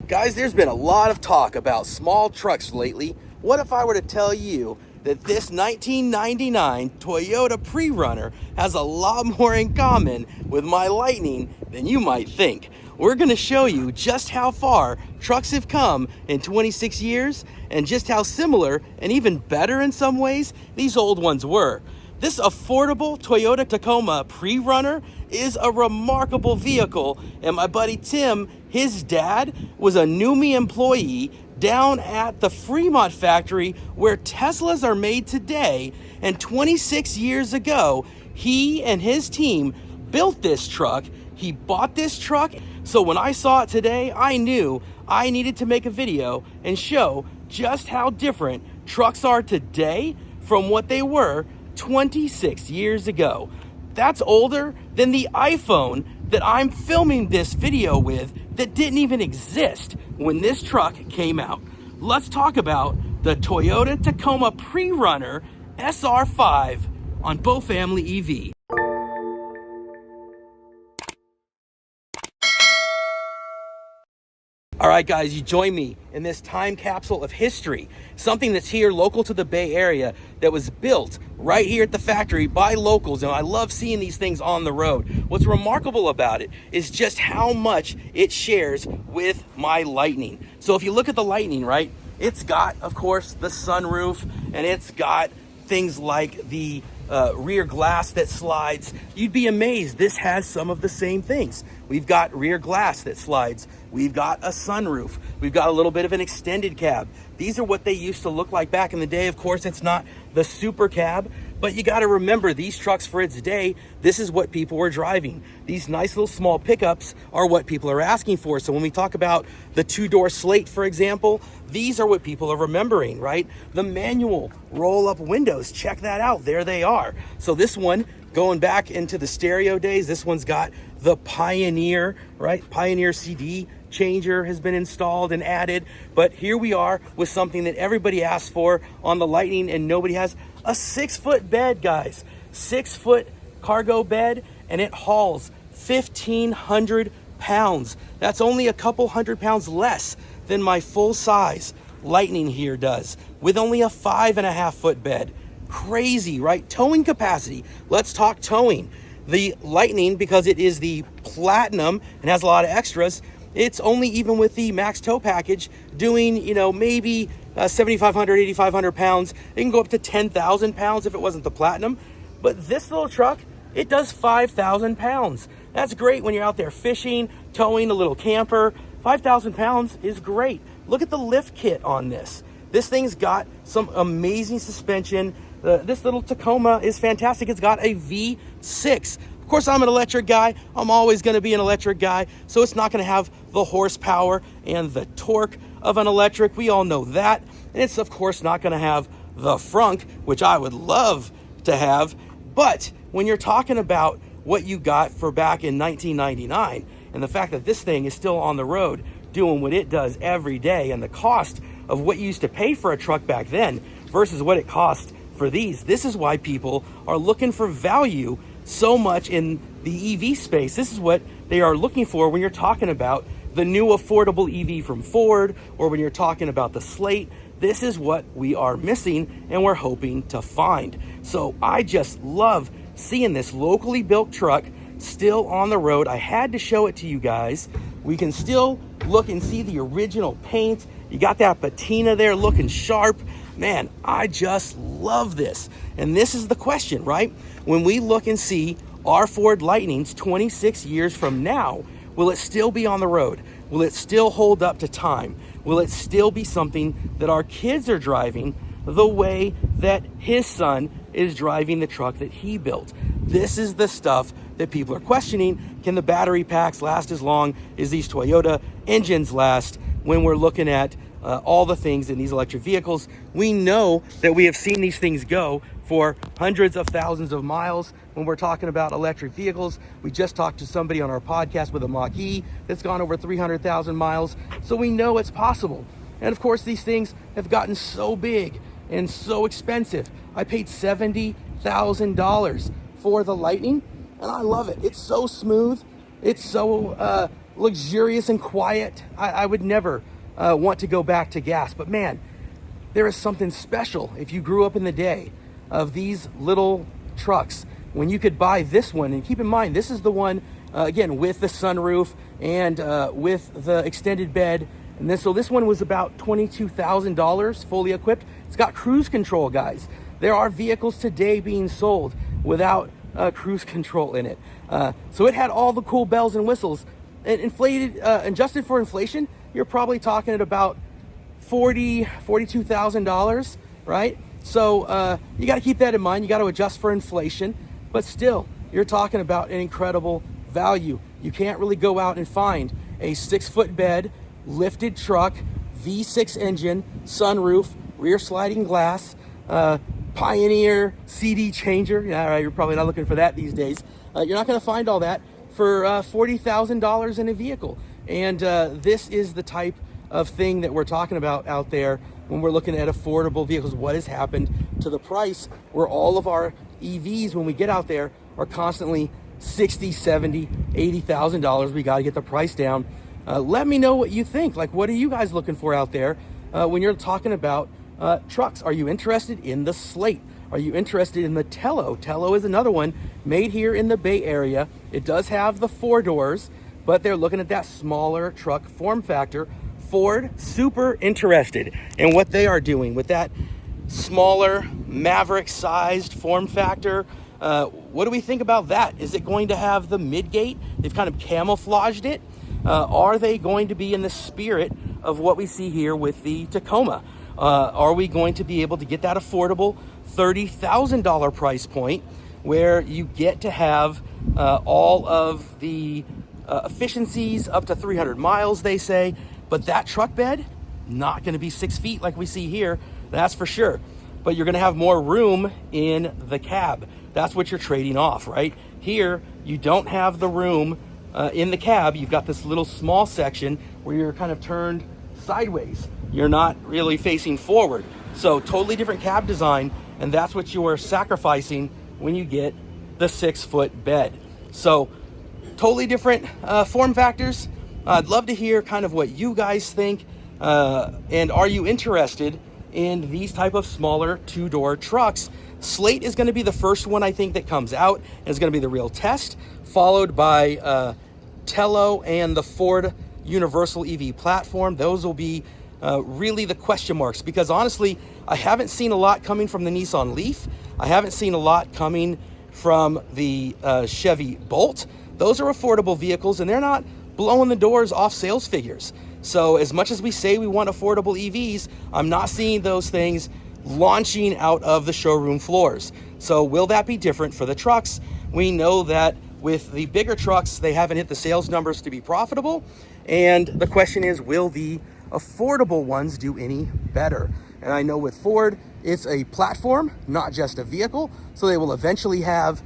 Guys, there's been a lot of talk about small trucks lately. What if I were to tell you that this 1999 Toyota PreRunner has a lot more in common with my Lightning than you might think? We're going to show you just how far trucks have come in 26 years and just how similar and even better in some ways these old ones were. This affordable Toyota Tacoma PreRunner is a remarkable vehicle, and my buddy Tim, his dad, was a NUMMI employee down at the Fremont factory where Teslas are made today, and 26 years ago, he and his team built this truck. He bought this truck, so when I saw it today, I knew I needed to make a video and show just how different trucks are today from what they were 26 years ago. That's older than the iPhone that I'm filming this video with that didn't even exist when this truck came out. Let's talk about the Toyota Tacoma PreRunner SR5 on Bow Family EV. All right, guys, you join me in this time capsule of history, something that's here local to the Bay Area that was built right here at the factory by locals, and I love seeing these things on the road. What's remarkable about it is just how much it shares with my Lightning. So if you look at the Lightning, right, it's got, of course, the sunroof, and it's got things like the rear glass that slides. You'd be amazed. This has some of the same things. We've got rear glass that slides. We've got a sunroof. We've got a little bit of an extended cab. These are what they used to look like back in the day. Of course, it's not the super cab, but you got to remember these trucks for its day, this is what people were driving. These nice little small pickups are what people are asking for. So when we talk about the two-door Slate, for example, these are what people are remembering, right? The manual roll-up windows, check that out. There they are. So this one, going back into the stereo days, this one's got the Pioneer, right? Pioneer CD changer has been installed and added. But here we are with something that everybody asked for on the Lightning and nobody has. A 6-foot bed, guys. 6-foot cargo bed, and it hauls 1,500 pounds. That's only a couple hundred pounds less than my full-size Lightning here does, with only a 5.5-foot bed. Crazy, right? Towing capacity. Let's talk towing. The Lightning, because it is the Platinum and has a lot of extras, it's only, even with the max tow package, doing, maybe 7,500, 8,500 pounds. It can go up to 10,000 pounds if it wasn't the Platinum. But this little truck, it does 5,000 pounds. That's great when you're out there fishing, towing a little camper. 5,000 pounds is great. Look at the lift kit on this. This thing's got some amazing suspension. This little Tacoma is fantastic. It's got a V6. Of course, I'm an electric guy. I'm always going to be an electric guy. So it's not going to have the horsepower and the torque of an electric. We all know that. And it's, of course, not going to have the frunk, which I would love to have. But when you're talking about what you got for back in 1999 and the fact that this thing is still on the road doing what it does every day, and the cost of what you used to pay for a truck back then versus what it cost for these, this is why people are looking for value so much in the EV space. This is what they are looking for when you're talking about the new affordable EV from Ford, or when you're talking about the Slate. This is what we are missing and we're hoping to find. So I just love seeing this locally built truck still on the road. I had to show it to you guys. We can still look and see the original paint. You got that patina there looking sharp. Man, I just love this. And this is the question, right? When we look and see our Ford Lightnings 26 years from now, will it still be on the road? Will it still hold up to time? Will it still be something that our kids are driving the way that his son is driving the truck that he built? This is the stuff that people are questioning. Can the battery packs last as long as these Toyota engines last when we're looking at all the things in these electric vehicles? We know that we have seen these things go for hundreds of thousands of miles when we're talking about electric vehicles. We just talked to somebody on our podcast with a Mach-E that's gone over 300,000 miles. So we know it's possible. And of course, these things have gotten so big and so expensive. I paid $70,000 for the Lightning, and I love it. It's so smooth. It's so luxurious and quiet. I would never want to go back to gas, but man, there is something special if you grew up in the day of these little trucks when you could buy this one. And keep in mind, this is the one, again, with the sunroof and with the extended bed. And then, so this one was about $22,000 fully equipped. It's got cruise control, guys. There are vehicles today being sold without cruise control in it. So it had all the cool bells and whistles. And adjusted for inflation, you're probably talking at about $42,000, right? So you got to keep that in mind. You got to adjust for inflation, but still, you're talking about an incredible value. You can't really go out and find a 6-foot bed, lifted truck, V6 engine, sunroof, rear sliding glass, Pioneer CD changer. Yeah, all right, you're probably not looking for that these days. You're not going to find all that for $40,000 in a vehicle. And this is the type of thing that we're talking about out there when we're looking at affordable vehicles. What has happened to the price where all of our EVs, when we get out there, are constantly $60,000, $70,000, $80,000. We got to get the price down. Let me know what you think. Like, what are you guys looking for out there when you're talking about trucks? Are you interested in the Slate? Are you interested in the TELO? TELO is another one made here in the Bay Area. It does have the 4 doors, but they're looking at that smaller truck form factor. Ford, super interested in what they are doing with that smaller Maverick-sized form factor. What do we think about that? Is it going to have the midgate? They've kind of camouflaged it. Are they going to be in the spirit of what we see here with the Tacoma? Are we going to be able to get that affordable $30,000 price point where you get to have all of the efficiencies up to 300 miles, they say, but that truck bed, not going to be 6 feet like we see here, that's for sure. But you're going to have more room in the cab. That's what you're trading off, right? Here, you don't have the room in the cab. You've got this little small section where you're kind of turned sideways. You're not really facing forward. So totally different cab design, and that's what you are sacrificing when you get the 6-foot bed. So totally different form factors. I'd love to hear kind of what you guys think, and are you interested in these type of smaller 2-door trucks? Slate is going to be the first one, I think, that comes out, and it's going to be the real test, followed by TELO and the Ford Universal EV platform. Those will be really the question marks, because honestly, I haven't seen a lot coming from the Nissan Leaf. I haven't seen a lot coming from the Chevy Bolt. Those are affordable vehicles, and they're not blowing the doors off sales figures. So as much as we say we want affordable EVs, I'm not seeing those things launching out of the showroom floors. So will that be different for the trucks? We know that with the bigger trucks, they haven't hit the sales numbers to be profitable. And the question is, will the affordable ones do any better? And I know with Ford, it's a platform, not just a vehicle. So they will eventually have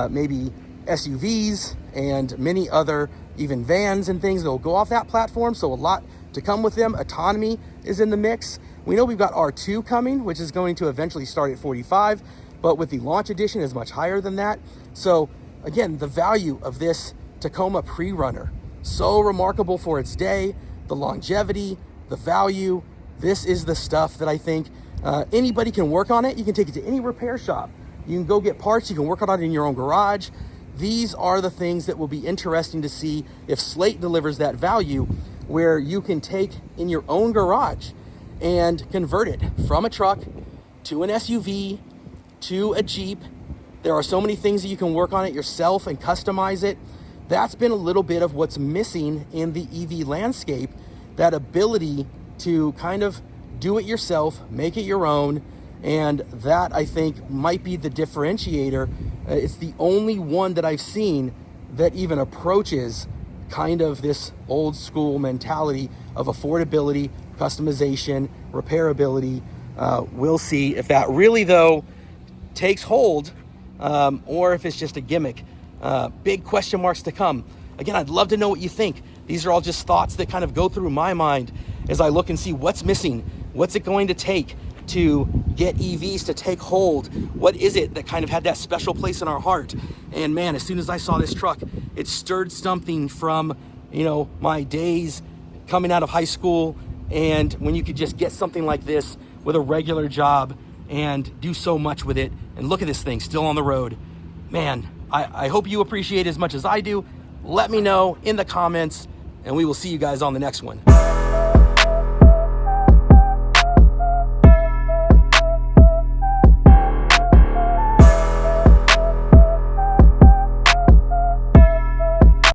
maybe SUVs and many other even vans and things that will go off that platform. So a lot to come with them. Autonomy is in the mix. We know we've got R2 coming, which is going to eventually start at 45, but with the launch edition is much higher than that. So again, the value of this Tacoma PreRunner, so remarkable for its day, the longevity, the value. This is the stuff that I think anybody can work on it. You can take it to any repair shop. You can go get parts. You can work on it in your own garage. These are the things that will be interesting to see if Slate delivers that value where you can take in your own garage and convert it from a truck to an SUV to a Jeep. There are so many things that you can work on it yourself and customize it. That's been a little bit of what's missing in the EV landscape, that ability to kind of do it yourself, make it your own. And that, I think, might be the differentiator. It's the only one that I've seen that even approaches kind of this old school mentality of affordability, customization, repairability. We'll see if that really, though, takes hold or if it's just a gimmick. Big question marks to come. Again, I'd love to know what you think. These are all just thoughts that kind of go through my mind as I look and see what's missing. What's it going to take to get EVs to take hold? What is it that kind of had that special place in our heart? And man, as soon as I saw this truck, it stirred something from you know, my days coming out of high school, and when you could just get something like this with a regular job and do so much with it. And look at this thing still on the road. Man, I hope you appreciate it as much as I do. Let me know in the comments, and we will see you guys on the next one.